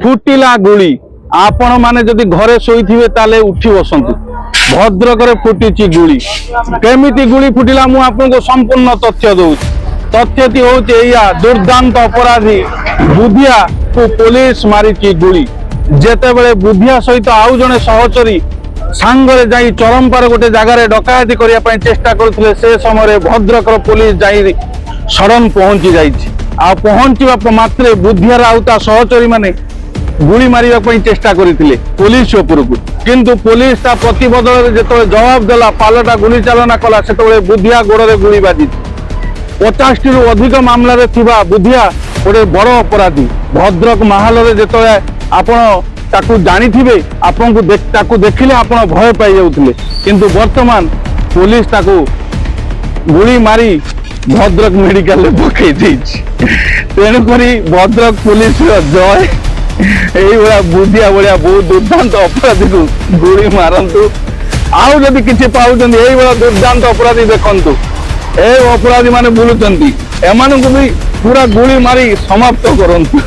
फुटिला गुली आपण माने जदि घरे शोइथिबे ताले उठी बसंतु भद्रकरे फुटिची गुली केमिति गुली फुटिला मु आपनको संपूर्ण तथ्य दउछि तथ्यति होउछि एया दुर्दांत अपराधी बुधिया को पुलिस मारिची गुली जेते बेले बुधिया सहित आउ जने सहचरी सांगरे जाई चरमपार गोटे जगार डकायती करिया पई चेष्टा करथिले से समय भद्रकर पुलिस जाई सडन पहुंची जाइछि आ पहुंचीबा मात्रे बुधियार आउता सहचरी माने गुली मारिबा पई चेष्टा करिथिले पुलिस उपरकू किंतु पुलिस ता प्रतिबदल जेतोले जवाब देला पालटा गुली चालना कला सेतोले बुधिया गोड़े गुली बाजी 50 टी अधिक मामला रे थिबा बुधिया गोटे बड़ अपराधी भद्रक महाल रे जेतोले आपण ताकू जानी थिबे आपन को ताकू देखिले आपण भय पाई जाउथिले किंतु वर्तमान पुलिस ताकू गुली मारी भद्रक मेडिकल रे पकई देछि तेणु करी भद्रक पुलिस जय एइबा बुधिया बलिया बहुत दुर्दांत अपराधी को गुली मारंतु आउ जदि किछि पाउचंदी एइबा दुर्दांत अपराधी देखंतु ए अपराधी माने बुलुचंदी एमानकु भी पूरा गुली मारी समाप्त करंतु